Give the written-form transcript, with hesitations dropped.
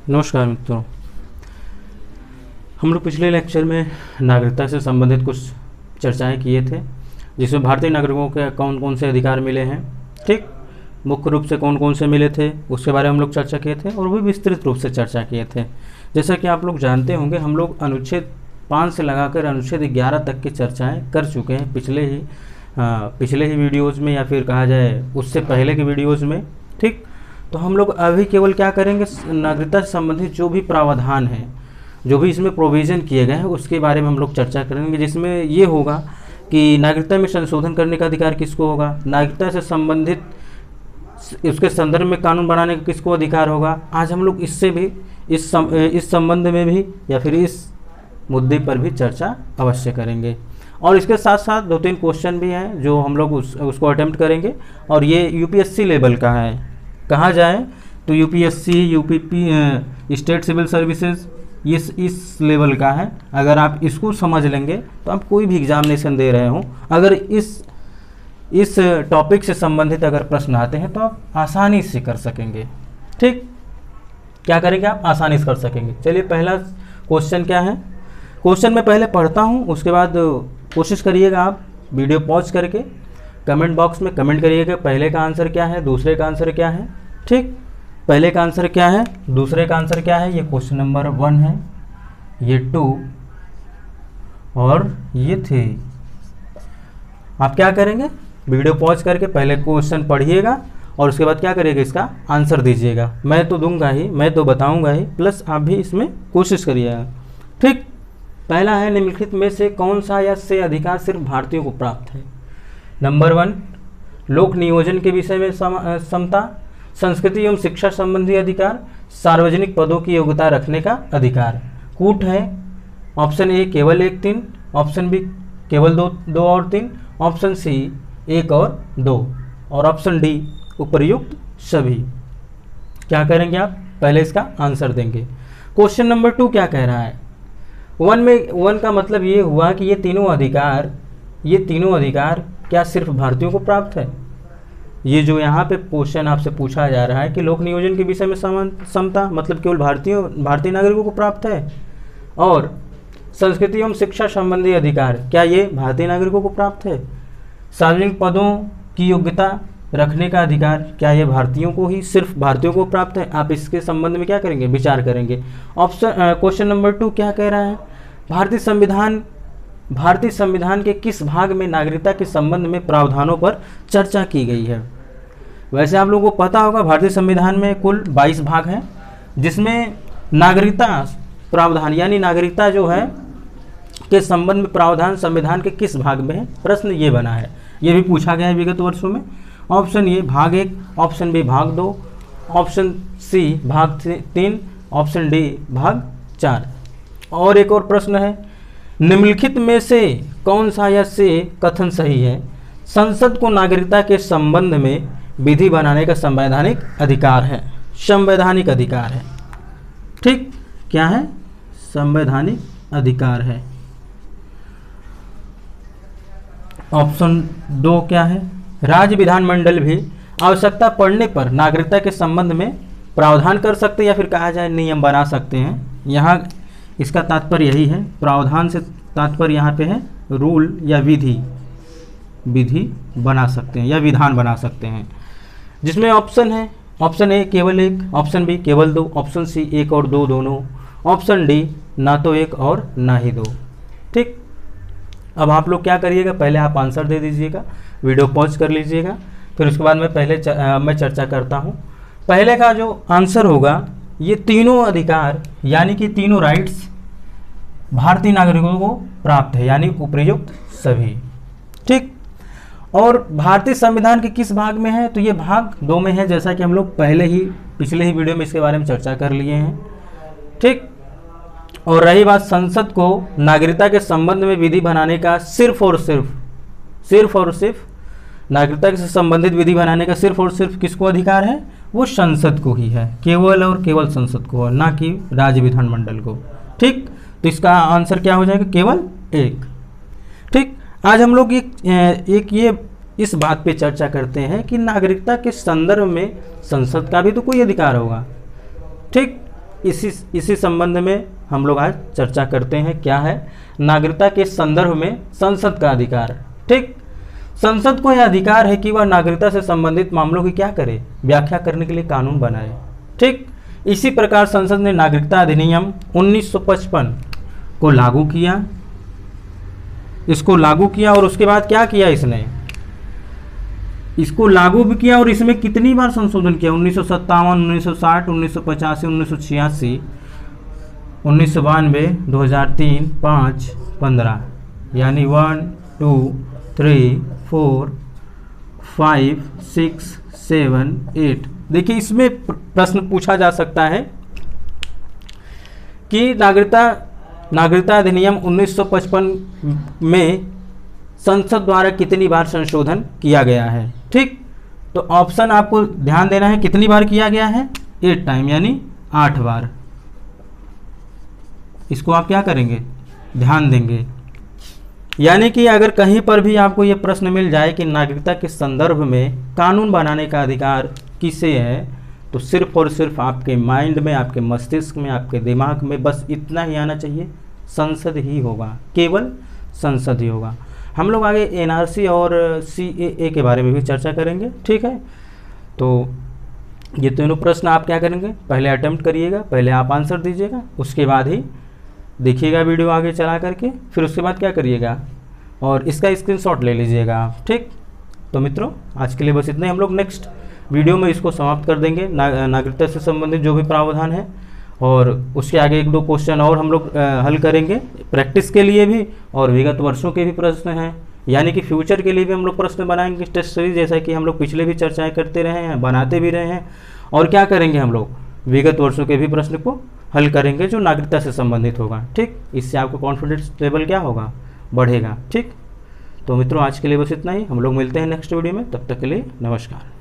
नमस्कार मित्रों। हम लोग पिछले लेक्चर में नागरिकता से संबंधित कुछ चर्चाएं किए थे, जिसमें भारतीय नागरिकों के कौन कौन से अधिकार मिले हैं। ठीक, मुख्य रूप से कौन कौन से मिले थे उसके बारे में हम लोग चर्चा किए थे और भी विस्तृत रूप से चर्चा किए थे। जैसा कि आप लोग जानते होंगे, हम लोग अनुच्छेद 5 से लगाकर अनुच्छेद 11 तक की चर्चाएँ कर चुके हैं पिछले ही वीडियोज़ में, या फिर कहा जाए उससे पहले के वीडियोज़ में। ठीक, तो हम लोग अभी केवल क्या करेंगे, नागरिकता से संबंधित जो भी प्रावधान है, जो भी इसमें प्रोविज़न किए गए हैं उसके बारे में हम लोग चर्चा करेंगे, जिसमें ये होगा कि नागरिकता में संशोधन करने का अधिकार किसको होगा, नागरिकता से संबंधित उसके संदर्भ में कानून बनाने का किसको अधिकार होगा। आज हम लोग इससे भी इस संबंध में भी या फिर इस मुद्दे पर भी चर्चा अवश्य करेंगे। और इसके साथ साथ 2-3 क्वेश्चन भी हैं जो हम लोग उसको अटेम्प्ट करेंगे, और ये यूपीएससी लेवल का है। कहाँ जाए तो UPSC, UPP, state civil services, ये इस लेवल का है। अगर आप इसको समझ लेंगे तो आप कोई भी एग्जामिनेशन दे रहे हो, अगर इस टॉपिक से संबंधित अगर प्रश्न आते हैं तो आप आसानी से कर सकेंगे। ठीक, क्या करेंगे आप, आसानी से कर सकेंगे। चलिए, पहला क्वेश्चन क्या है, क्वेश्चन मैं पहले पढ़ता हूँ, उसके बाद कोशिश करिएगा आप वीडियो पॉज करके कमेंट बॉक्स में कमेंट करिएगा पहले का आंसर क्या है, दूसरे का आंसर क्या है। ठीक, पहले का आंसर क्या है, दूसरे का आंसर क्या है। ये क्वेश्चन नंबर 1 है, ये 2 और ये 3। आप क्या करेंगे, वीडियो पॉज करके पहले क्वेश्चन पढ़िएगा और उसके बाद क्या करिएगा, इसका आंसर दीजिएगा। मैं तो दूंगा ही, मैं तो बताऊंगा ही, प्लस आप भी इसमें कोशिश करिएगा। ठीक, पहला है, निम्नलिखित में से कौन सा या से अधिकार सिर्फ भारतीयों को प्राप्त है। नंबर 1, लोक नियोजन के विषय में समता, संस्कृति एवं शिक्षा संबंधी अधिकार, सार्वजनिक पदों की योग्यता रखने का अधिकार। कूट है, ऑप्शन ए केवल 1 3, ऑप्शन बी केवल 2 और 3, ऑप्शन सी 1 और 2, और ऑप्शन डी उपर्युक्त सभी। क्या करेंगे आप, पहले इसका आंसर देंगे। क्वेश्चन नंबर 2 क्या कह रहा है, 1 का मतलब ये हुआ कि ये तीनों अधिकार क्या सिर्फ भारतीयों को प्राप्त है। ये जो यहाँ पे क्वेश्चन आपसे पूछा जा रहा है कि लोक नियोजन के विषय में समता मतलब केवल भारतीय नागरिकों को प्राप्त है, और संस्कृति एवं शिक्षा संबंधी अधिकार क्या ये भारतीय नागरिकों को प्राप्त है। सार्वजनिक पदों की योग्यता रखने का अधिकार क्या ये भारतीयों को ही, सिर्फ भारतीयों को प्राप्त है। आप इसके संबंध में क्या करेंगे, विचार करेंगे। क्वेश्चन नंबर 2 क्या कह रहा है, भारतीय संविधान के किस भाग में नागरिकता के संबंध में प्रावधानों पर चर्चा की गई है। वैसे आप लोगों को पता होगा, भारतीय संविधान में कुल 22 भाग हैं, जिसमें नागरिकता प्रावधान यानी नागरिकता जो है के संबंध में प्रावधान संविधान के किस भाग में है, प्रश्न ये बना है। ये भी पूछा गया है विगत वर्षों में। ऑप्शन ए भाग 1, ऑप्शन बी भाग 2, ऑप्शन सी भाग 3, ऑप्शन डी भाग 4। और एक और प्रश्न है, निम्नलिखित में से कौन सा या से कथन सही है, संसद को नागरिकता के संबंध में विधि बनाने का संवैधानिक अधिकार है। संवैधानिक अधिकार है। ठीक, क्या है, संवैधानिक अधिकार है। ऑप्शन 2 क्या है, राज्य विधानमंडल भी आवश्यकता पड़ने पर नागरिकता के संबंध में प्रावधान कर सकते हैं या फिर कहा जाए नियम बना सकते हैं। यहाँ इसका तात्पर्य यही है, प्रावधान से तात्पर्य यहाँ पे है रूल या विधि बना सकते हैं या विधान बना सकते हैं। जिसमें ऑप्शन है, ऑप्शन ए केवल 1, ऑप्शन बी केवल 2, ऑप्शन सी 1 और 2 दोनों, ऑप्शन डी ना तो 1 और ना ही 2। ठीक, अब आप लोग क्या करिएगा, पहले आप आंसर दे दीजिएगा, वीडियो पॉज कर लीजिएगा, फिर उसके बाद मैं चर्चा करता हूँ। पहले का जो आंसर होगा, ये तीनों अधिकार यानी कि तीनों राइट्स भारतीय नागरिकों को प्राप्त है, यानी उपर्युक्त सभी। ठीक, और भारतीय संविधान के किस भाग में है, तो ये भाग 2 में है, जैसा कि हम लोग पिछले ही वीडियो में इसके बारे में चर्चा कर लिए हैं। ठीक, और रही बात संसद को नागरिकता के संबंध में विधि बनाने का सिर्फ और सिर्फ नागरिकता से संबंधित विधि बनाने का सिर्फ और सिर्फ किसको अधिकार है, वो संसद को ही है, केवल और केवल संसद को है, ना कि राज्य विधानमंडल को। ठीक, तो इसका आंसर क्या हो जाएगा, केवल 1। ठीक, आज हम लोग ये इस बात पे चर्चा करते हैं कि नागरिकता के संदर्भ में संसद का भी तो कोई अधिकार होगा। ठीक, इसी संबंध में हम लोग आज चर्चा करते हैं। क्या है? नागरिकता के संदर्भ में संसद का अधिकार। ठीक, संसद को यह अधिकार है कि वह नागरिकता से संबंधित मामलों की क्या करे, व्याख्या करने के लिए कानून बनाए। ठीक, इसी प्रकार संसद ने नागरिकता अधिनियम 1955 को लागू किया, इसको लागू किया और उसके बाद क्या किया, इसको लागू भी किया और इसमें कितनी बार संशोधन किया, 1957, 1960, 1985, 1986, 1992, 2003, 5, 15, यानी 1, 2, 3, 4, 5, 6, 7, 8। देखिए इसमें प्रश्न पूछा जा सकता है कि नागरिकता अधिनियम 1955 में संसद द्वारा कितनी बार संशोधन किया गया है। ठीक, तो ऑप्शन आपको ध्यान देना है, कितनी बार किया गया है, 8 टाइम, यानी 8 बार। इसको आप क्या करेंगे, ध्यान देंगे। यानी कि अगर कहीं पर भी आपको ये प्रश्न मिल जाए कि नागरिकता के संदर्भ में कानून बनाने का अधिकार किसे है, तो सिर्फ और सिर्फ आपके माइंड में, आपके मस्तिष्क में, आपके दिमाग में बस इतना ही आना चाहिए, संसद ही होगा, केवल संसद ही होगा। हम लोग आगे एनआरसी और सीएए के बारे में भी चर्चा करेंगे। ठीक है, तो ये तीनों प्रश्न आप क्या करेंगे, पहले अटेम्प्ट करिएगा, पहले आप आंसर दीजिएगा, उसके बाद ही देखिएगा वीडियो आगे चला करके, फिर उसके बाद क्या करिएगा और इसका स्क्रीनशॉट ले लीजिएगा आप। ठीक, तो मित्रों आज के लिए बस इतना ही। हम लोग नेक्स्ट वीडियो में इसको समाप्त कर देंगे, नागरिकता से संबंधित जो भी प्रावधान है, और उसके आगे 1-2 क्वेश्चन और हम लोग हल करेंगे प्रैक्टिस के लिए भी, और विगत वर्षों के भी प्रश्न हैं, यानी कि फ्यूचर के लिए भी हम लोग प्रश्न बनाएंगे टेस्ट सीरीज, जैसा कि हम लोग पिछले भी चर्चाएं करते रहे हैं, बनाते भी रहे हैं। और क्या करेंगे, हम लोग विगत वर्षों के भी प्रश्न को हल करेंगे जो नागरिकता से संबंधित होगा। ठीक, इससे आपको कॉन्फिडेंस लेवल क्या होगा, बढ़ेगा। ठीक, तो मित्रों आज के लिए बस इतना ही, हम लोग मिलते हैं नेक्स्ट वीडियो में, तब तक के लिए नमस्कार।